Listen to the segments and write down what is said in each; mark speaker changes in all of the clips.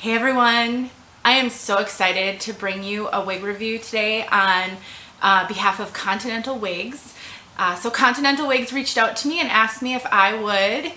Speaker 1: Hey everyone, I am so excited to bring you a wig review today on behalf of Continental Wigs. So Continental Wigs reached out to me and asked me if I would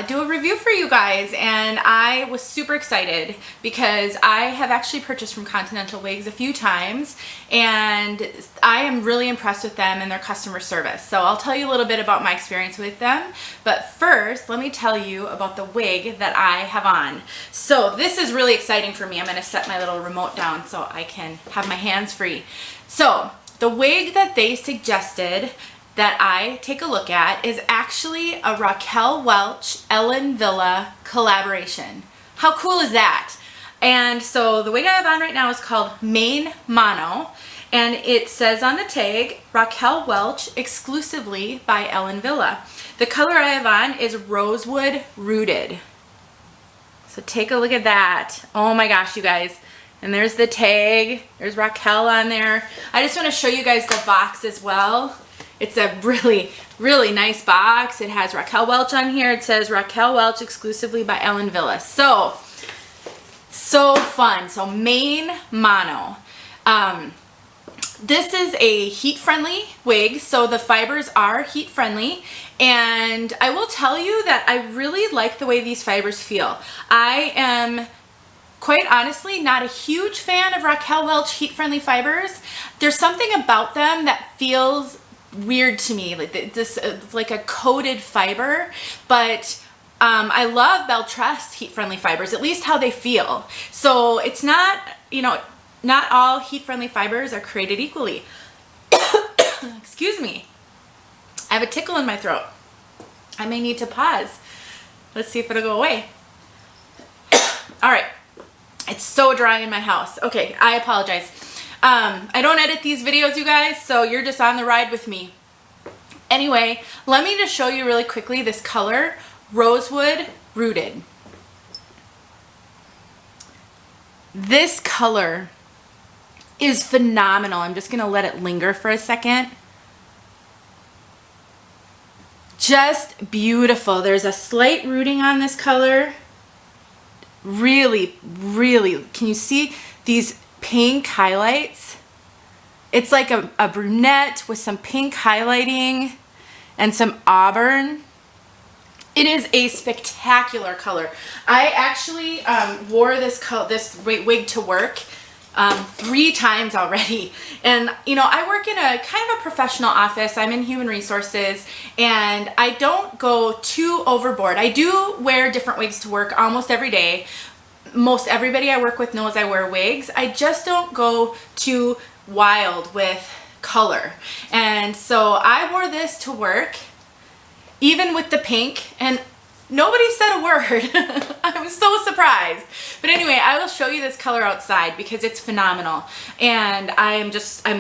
Speaker 1: do a review for you guys, and I was super excited because I have actually purchased from Continental Wigs a few times and I am really impressed with them and their customer service. So I'll tell you a little bit about my experience with them, but first let me tell you about the wig that I have on. So this is really exciting for me. I'm going to set my little remote down so I can have my hands free. So the wig that they suggested that I take a look at is actually a Raquel Welch, Ellen Wille collaboration. How cool is that? And so the wig I have on right now is called Maine Mono, and it says on the tag, Raquel Welch exclusively by Ellen Wille. The color I have on is Rosewood Rooted. So take a look at that. Oh my gosh, you guys. And there's the tag. There's Raquel on there. I just want to show you guys the box as well. It's a really, really nice box. It has Raquel Welch on here. It says Raquel Welch exclusively by Ellen Wille. So fun. So Maine Mono. This is a heat-friendly wig, so the fibers are heat-friendly, and I will tell you that I really like the way these fibers feel. I am quite honestly not a huge fan of Raquel Welch heat-friendly fibers. There's something about them that feels weird to me, like this, like a coated fiber, but I love Beltress heat-friendly fibers, at least how they feel. So it's not, you know, not all heat-friendly fibers are created equally. Excuse me. I have a tickle in my throat. I may need to pause. Let's see if it'll go away. All right. It's so dry in my house. Okay, I apologize. I don't edit these videos, you guys, so you're just on the ride with me. Anyway, let me just show you really quickly this color, Rosewood Rooted. This color is phenomenal. I'm just gonna let it linger for a second. Just beautiful. There's a slight rooting on this color. Really, really, can you see these pink highlights? It's like a brunette with some pink highlighting and some auburn. It is a spectacular color. I actually wore this wig to work 3 times already. And you know, I work in a kind of a professional office. I'm in human resources and I don't go too overboard. I do wear different wigs to work almost every day. Most everybody I work with knows I wear wigs. I just don't go too wild with color. And so I wore this to work, even with the pink, and nobody said a word. I was so surprised. But anyway, I will show you this color outside because it's phenomenal. And I'm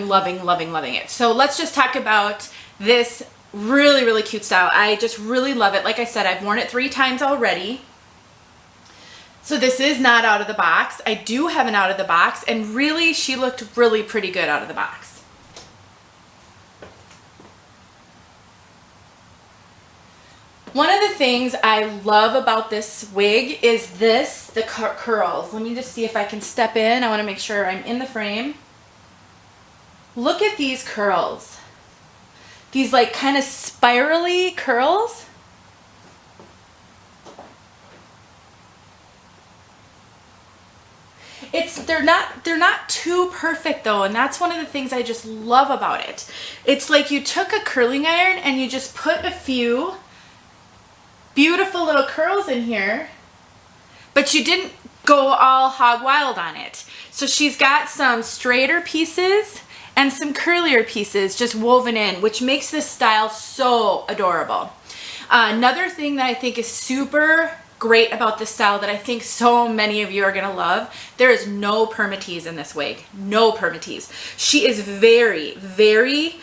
Speaker 1: loving, loving, loving it. So let's just talk about this really, really cute style. I just really love it. Like I said, I've worn it 3 times already. So this is not out of the box. I do have an out of the box, and really, she looked really pretty good out of the box. One of the things I love about this wig is the curls. Let me just see if I can step in. I want to make sure I'm in the frame. Look at these curls. These like kind of spirally curls. They're not too perfect though, and that's one of the things I just love about it. It's like you took a curling iron and you just put a few beautiful little curls in here, but you didn't go all hog wild on it. So she's got some straighter pieces and some curlier pieces just woven in, which makes this style so adorable. Another thing that I think is super great about this style that I think so many of you are gonna love, there is no permatease in this wig. No permatease. She is very, very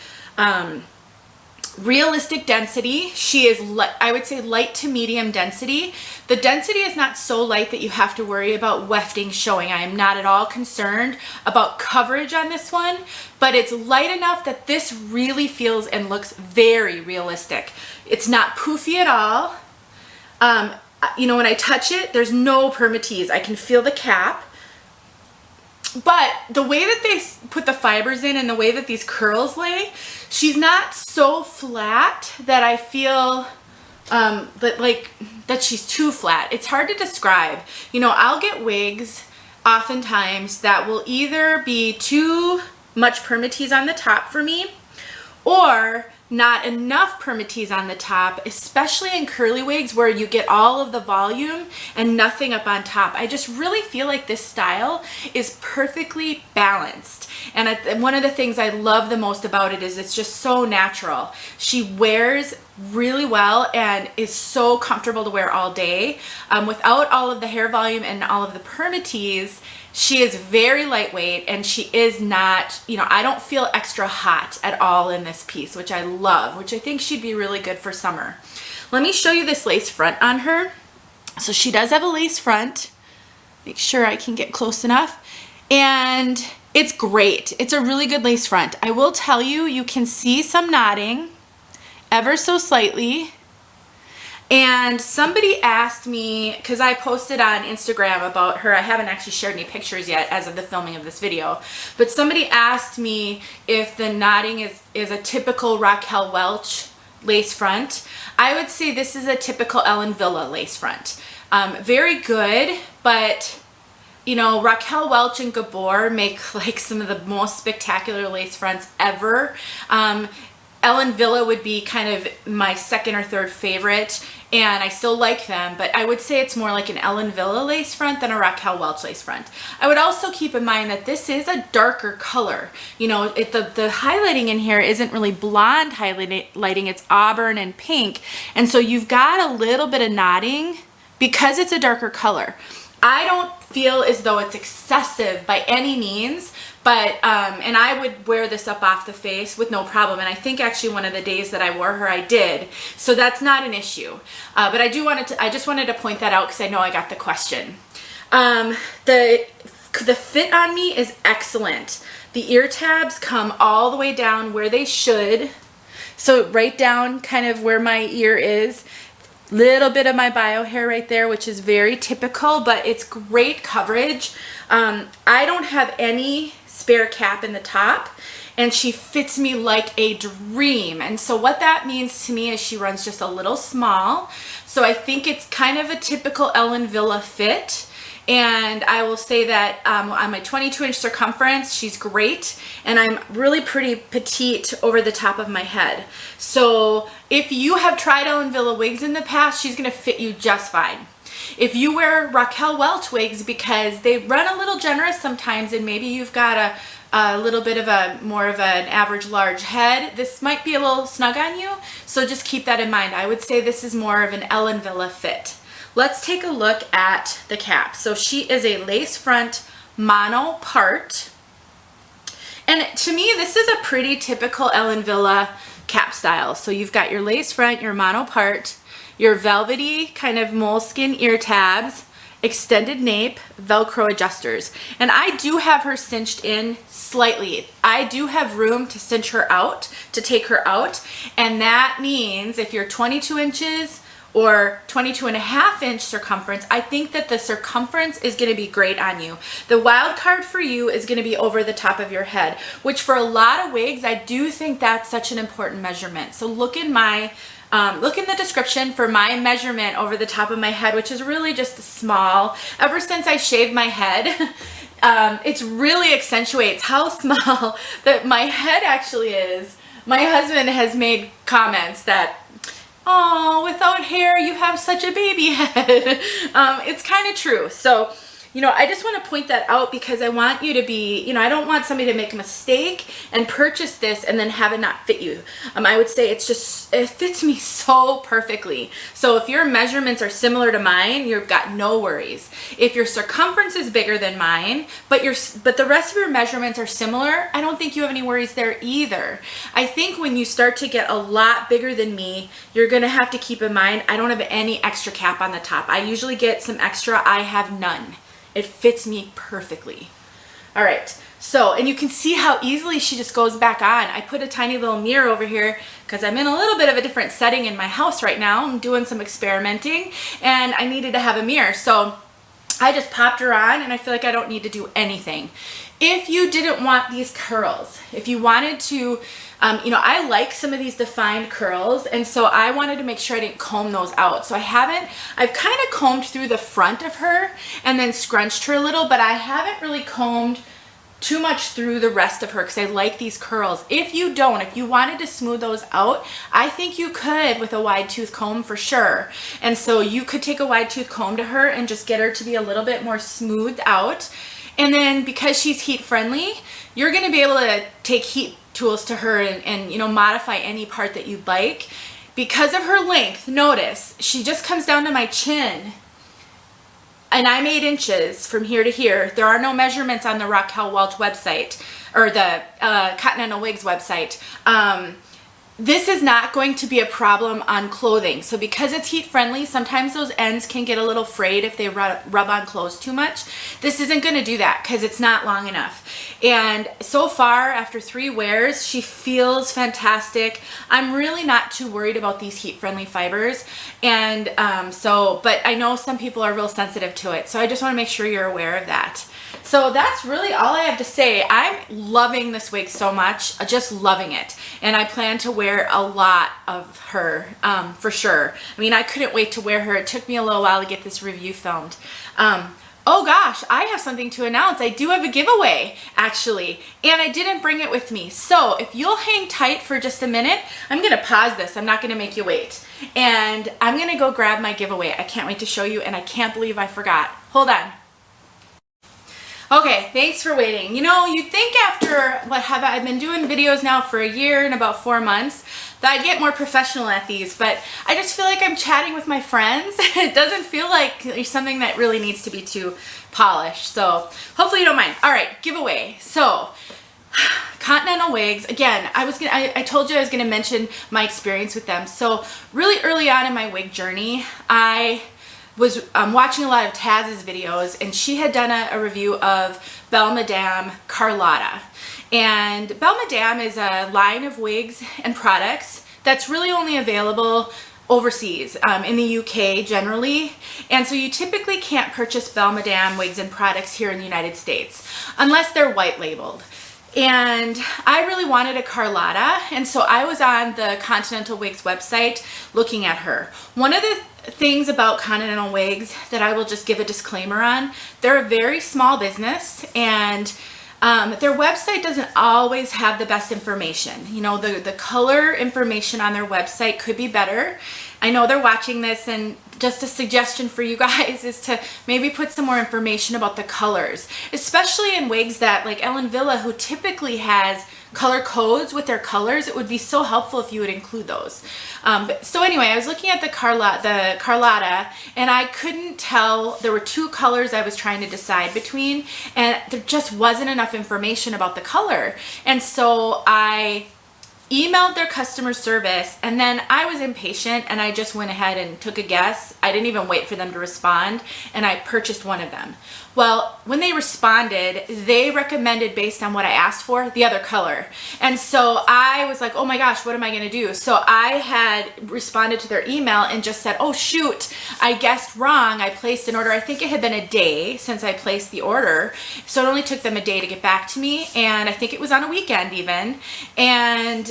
Speaker 1: realistic density. She is, I would say, light to medium density. The density is not so light that you have to worry about wefting showing. I am not at all concerned about coverage on this one, but it's light enough that this really feels and looks very realistic. It's not poofy at all. you know, when I touch it, there's no permatease. I can feel the cap. But the way that they put the fibers in and the way that these curls lay, she's not so flat that I feel that she's too flat. It's hard to describe. You know, I'll get wigs oftentimes that will either be too much permatease on the top for me or not enough permatease on the top, especially in curly wigs where you get all of the volume and nothing up on top. I just really feel like this style is perfectly balanced. And one of the things I love the most about it is it's just so natural. She wears really well and is so comfortable to wear all day. Without all of the hair volume and all of the permatease, she is very lightweight, and she is not, you know, I don't feel extra hot at all in this piece, which I love, which I think she'd be really good for summer. Let me show you this lace front on her. So she does have a lace front. Make sure I can get close enough. And it's great. It's a really good lace front. I will tell you, you can see some knotting ever so slightly. And somebody asked me, because I posted on Instagram about her, I haven't actually shared any pictures yet as of the filming of this video, but somebody asked me if the knotting is a typical Raquel Welch lace front. I would say this is a typical Ellen Wille lace front. Very good, but you know, Raquel Welch and Gabor make like some of the most spectacular lace fronts ever. Ellen Wille would be kind of my second or third favorite, and I still like them, but I would say it's more like an Ellen Wille lace front than a Raquel Welch lace front. I would also keep in mind that this is a darker color. You know, the highlighting in here isn't really blonde highlighting, it's auburn and pink, and so you've got a little bit of knotting because it's a darker color. I don't feel as though it's excessive by any means, but and I would wear this up off the face with no problem, and I think actually one of the days that I wore her I did, so that's not an issue. But I just wanted to point that out because I know I got the question. The fit on me is excellent. The ear tabs come all the way down where they should, so right down kind of where my ear is. Little bit of my bio hair right there, which is very typical, but it's great coverage. I don't have any spare cap in the top, and she fits me like a dream. And so what that means to me is she runs just a little small. So I think it's kind of a typical Ellen Wille fit. And I will say that on my 22-inch circumference, she's great, and I'm really pretty petite over the top of my head. So if you have tried Ellen Wille wigs in the past, she's going to fit you just fine. If you wear Raquel Welch wigs because they run a little generous sometimes, and maybe you've got a little bit of more of an average large head, this might be a little snug on you, so just keep that in mind. I would say this is more of an Ellen Wille fit. Let's take a look at the cap. So she is a lace front mono part. And to me, this is a pretty typical Ellen Wille cap style. So you've got your lace front, your mono part, your velvety kind of moleskin ear tabs, extended nape, Velcro adjusters. And I do have her cinched in slightly. I do have room to cinch her out, to take her out. And that means if you're 22 inches, or 22.5-inch circumference, I think that the circumference is going to be great on you. The wild card for you is going to be over the top of your head, which for a lot of wigs, I do think that's such an important measurement. So look in the description for my measurement over the top of my head, which is really just small. Ever since I shaved my head, it really accentuates how small that my head actually is. My husband has made comments that, oh, without hair, you have such a baby head. It's kind of true. So, you know, I just want to point that out because I want you to be, you know, I don't want somebody to make a mistake and purchase this and then have it not fit you. I would say it fits me so perfectly. So if your measurements are similar to mine, you've got no worries. If your circumference is bigger than mine, but the rest of your measurements are similar, I don't think you have any worries there either. I think when you start to get a lot bigger than me, you're going to have to keep in mind, I don't have any extra cap on the top. I usually get some extra. I have none. It fits me perfectly. All right, so, and you can see how easily she just goes back on. I put a tiny little mirror over here because I'm in a little bit of a different setting in my house right now. I'm doing some experimenting and I needed to have a mirror. So I just popped her on and I feel like I don't need to do anything. If you didn't want these curls, if you wanted to, you know, I like some of these defined curls, and so I wanted to make sure I didn't comb those out. So I've kind of combed through the front of her and then scrunched her a little, but I haven't really combed too much through the rest of her because I like these curls. If you wanted to smooth those out, I think you could with a wide tooth comb for sure. And so you could take a wide tooth comb to her and just get her to be a little bit more smoothed out. And then because she's heat friendly, you're going to be able to take heat tools to her and you know, modify any part that you'd like. Because of her length, notice she just comes down to my chin. And I'm 8 inches from here to here. There are no measurements on the Raquel Welch website or the Continental Wigs website. This is not going to be a problem on clothing. So because it's heat friendly, sometimes those ends can get a little frayed if they rub on clothes too much. This isn't going to do that because it's not long enough. And so far, after 3 wears, she feels fantastic. I'm really not too worried about these heat friendly fibers. And but I know some people are real sensitive to it. So I just want to make sure you're aware of that. So that's really all I have to say. I'm loving this wig so much, just loving it. And I plan to wear a lot of her for sure. I mean, I couldn't wait to wear her. It took me a little while to get this review filmed. Oh gosh, I have something to announce. I do have a giveaway, actually, and I didn't bring it with me. So if you'll hang tight for just a minute, I'm going to pause this. I'm not going to make you wait. And I'm going to go grab my giveaway. I can't wait to show you, and I can't believe I forgot. Hold on. Okay, thanks for waiting. You know, you'd think after I've been doing videos now for a year and about 4 months that I'd get more professional at these, but I just feel like I'm chatting with my friends. It doesn't feel like there's something that really needs to be too polished. So hopefully you don't mind. All right, giveaway. So Continental Wigs, again, I told you I was gonna mention my experience with them. So really early on in my wig journey, I was watching a lot of Taz's videos, and she had done a review of Belle Madame Carlotta. And Belle Madame is a line of wigs and products that's really only available overseas, in the UK generally. And so you typically can't purchase Belle Madame wigs and products here in the United States unless they're white labeled. And I really wanted a Carlotta, and so I was on the Continental Wigs website looking at her. One of the things about Continental Wigs that I will just give a disclaimer on, they're a very small business, and their website doesn't always have the best information. You know, the color information on their website could be better. I know they're watching this, and just a suggestion for you guys is to maybe put some more information about the colors, especially in wigs that, like Ellen Wille, who typically has color codes with their colors. It would be so helpful if you would include those. So anyway, I was looking at the Carlotta, and I couldn't tell. There were 2 colors I was trying to decide between, and there just wasn't enough information about the color. And so I emailed their customer service, and then I was impatient and I just went ahead and took a guess. I didn't even wait for them to respond, and I purchased one of them. Well, when they responded, they recommended, based on what I asked for, the other color. And so I was like, oh my gosh, what am I going to do? So I had responded to their email and just said, oh shoot, I guessed wrong. I placed an order. I think it had been a day since I placed the order. So it only took them a day to get back to me. And I think it was on a weekend even. And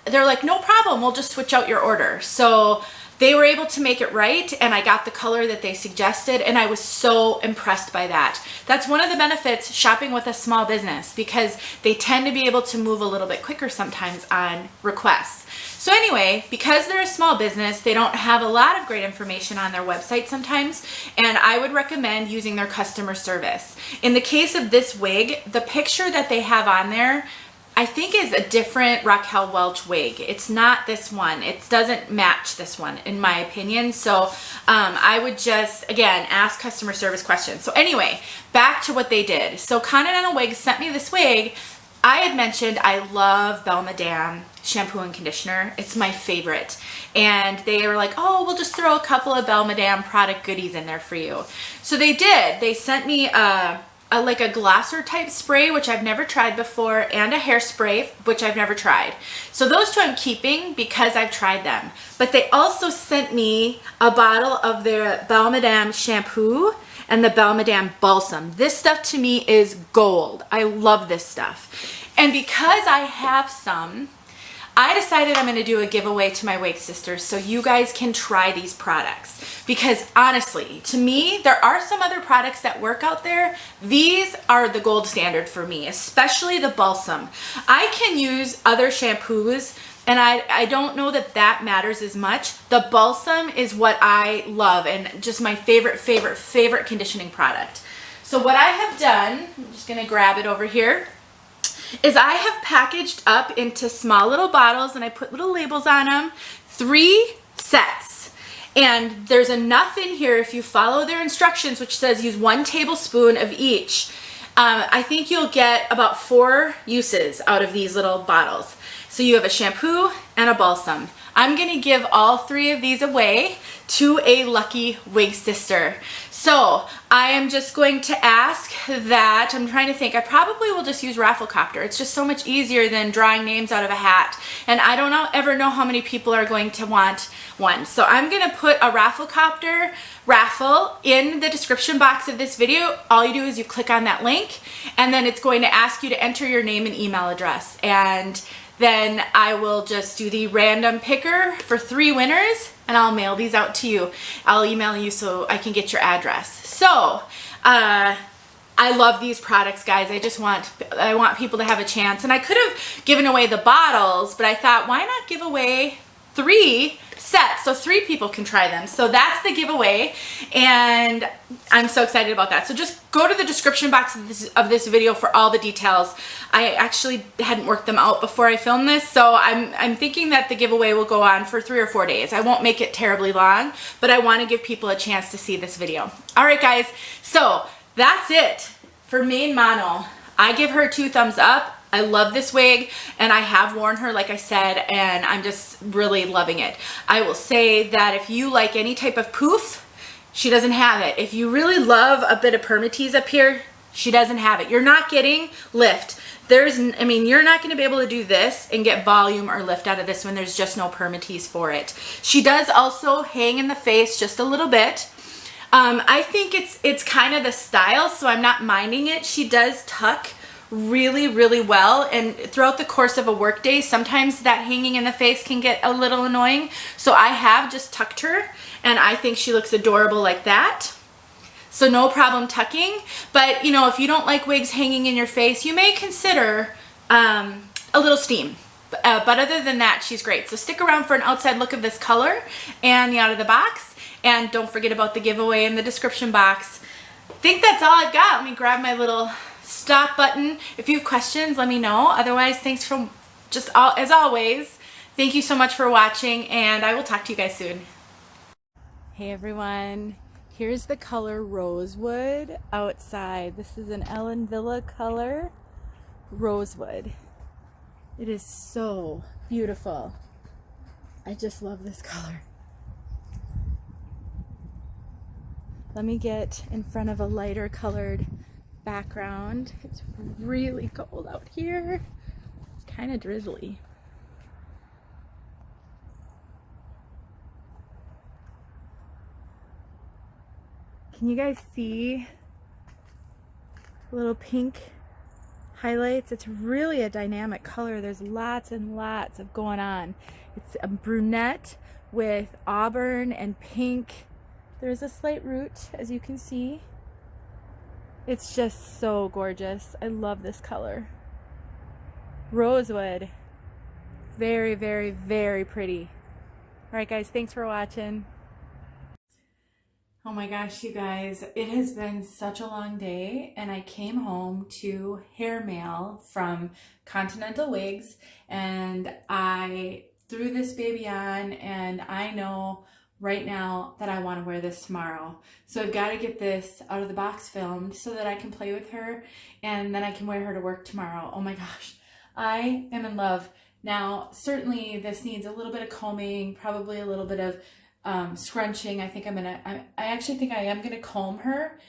Speaker 1: they're like, no problem. We'll just switch out your order. So they were able to make it right, and I got the color that they suggested, and I was so impressed by that. That's one of the benefits shopping with a small business, because they tend to be able to move a little bit quicker sometimes on requests. So anyway, because they're a small business, they don't have a lot of great information on their website sometimes, and I would recommend using their customer service. In the case of this wig, the picture that they have on there, I think is a different Raquel Welch wig. It's not this one. It doesn't match this one, in my opinion. So I would just, again, ask customer service questions. So anyway, back to what they did. So Continental Wigs sent me this wig. I had mentioned I love Belle Madame shampoo and conditioner. It's my favorite. And they were like, oh, we'll just throw a couple of Belle Madame product goodies in there for you. So they did. They sent me a like a glosser type spray, which I've never tried before, and a hairspray, which I've never tried. So those two I'm keeping because I've tried them. But they also sent me a bottle of their Belle Madame shampoo and the Belle Madame balsam. This stuff to me is gold. I love this stuff. And because I have some, I decided I'm going to do a giveaway to my wig sisters so you guys can try these products. Because honestly, to me, there are some other products that work out there. These are the gold standard for me, especially the balsam. I can use other shampoos, and I don't know that that matters as much. The balsam is what I love and just my favorite conditioning product. So what I have done, I'm just going to grab it over here, is I have packaged up into small little bottles, and I put little labels on them, 3 sets. And there's enough in here if you follow their instructions, which says use 1 tablespoon of each. I think you'll get about 4 uses out of these little bottles. So you have a shampoo and a balsam. I'm gonna give all 3 of these away to a lucky wig sister. So I am just going to ask that, I'm trying to think, I probably will just use Rafflecopter. It's just so much easier than drawing names out of a hat. And I don't ever know how many people are going to want one. So I'm gonna put a Rafflecopter raffle in the description box of this video. All you do is you click on that link, and then it's going to ask you to enter your name and email address. And then I will just do the random picker for 3 winners, and I'll mail these out to you. I'll email you so I can get your address. So I love these products, guys. I want people to have a chance. And I could have given away the bottles, but I thought, why not give away 3 sets so 3 people can try them? So that's the giveaway, and I'm so excited about that. So just go to the description box of this video for all the details. I actually hadn't worked them out before I filmed this, so I'm thinking that the giveaway will go on for 3 or 4 days. I won't make it terribly long, but I want to give people a chance to see this video. All right, guys, so that's it for Maine Mono. I give her 2 thumbs up. I love this wig, and I have worn her, like I said, and I'm just really loving it. I will say that if you like any type of pouf, she doesn't have it. If you really love a bit of permatease up here, she doesn't have it. You're not getting lift. You're not going to be able to do this and get volume or lift out of this when there's just no permatease for it. She does also hang in the face just a little bit. I think it's kind of the style, so I'm not minding it. She does tuck really well, and throughout the course of a work day, sometimes that hanging in the face can get a little annoying. So I have just tucked her, and I think she looks adorable like that. So no problem tucking. But you know, if you don't like wigs hanging in your face, you may consider a little steam. But other than that, she's great. So stick around for an outside look of this color and the out of the box. And don't forget about the giveaway in the description box. I think that's all I've got. Let me grab my little stop button. If you have questions, let me know. Otherwise, thanks for as always, thank you so much for watching, and I will talk to you guys soon. Hey everyone, here's the color Rosewood outside. This is an Ellen Wille color, Rosewood. It is so beautiful. I just love this color. Let me get in front of a lighter colored background. It's really cold out here. It's kind of drizzly. Can you guys see little pink highlights? It's really a dynamic color. There's lots and lots of going on. It's a brunette with auburn and pink. There's a slight root, as you can see. It's just so gorgeous. I love this color. Rosewood. Very pretty. All right, guys, thanks for watching. Oh my gosh, you guys, it has been such a long day, and I came home to hair mail from Continental Wigs, and I threw this baby on, and I know right now that I want to wear this tomorrow. So I've got to get this out of the box filmed so that I can play with her, and then I can wear her to work tomorrow. Oh my gosh, I am in love. Now, certainly this needs a little bit of combing, probably a little bit of scrunching. I actually think I am gonna comb her,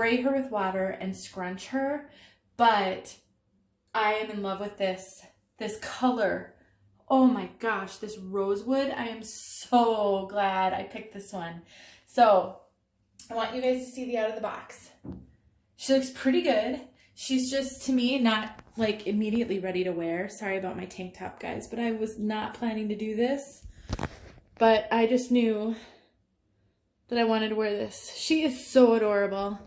Speaker 1: spray her with water and scrunch her, but I am in love with this color. Oh my gosh, this Rosewood. I am so glad I picked this one. So I want you guys to see the out of the box. She looks pretty good. She's just, to me, not like immediately ready to wear. Sorry about my tank top, guys, but I was not planning to do this. But I just knew that I wanted to wear this. She is so adorable.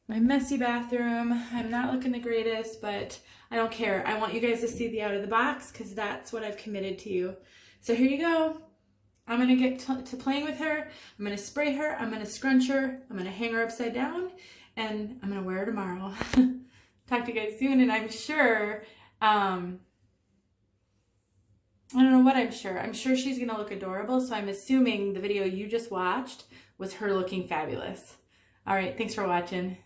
Speaker 1: My messy bathroom. I'm not looking the greatest, but I don't care. I want you guys to see the out of the box because that's what I've committed to you. So here you go. I'm going to get to playing with her. I'm going to spray her. I'm going to scrunch her. I'm going to hang her upside down. And I'm going to wear her tomorrow. Talk to you guys soon. And I'm sure, I don't know what I'm sure. I'm sure she's going to look adorable. So I'm assuming the video you just watched was her looking fabulous. All right. Thanks for watching.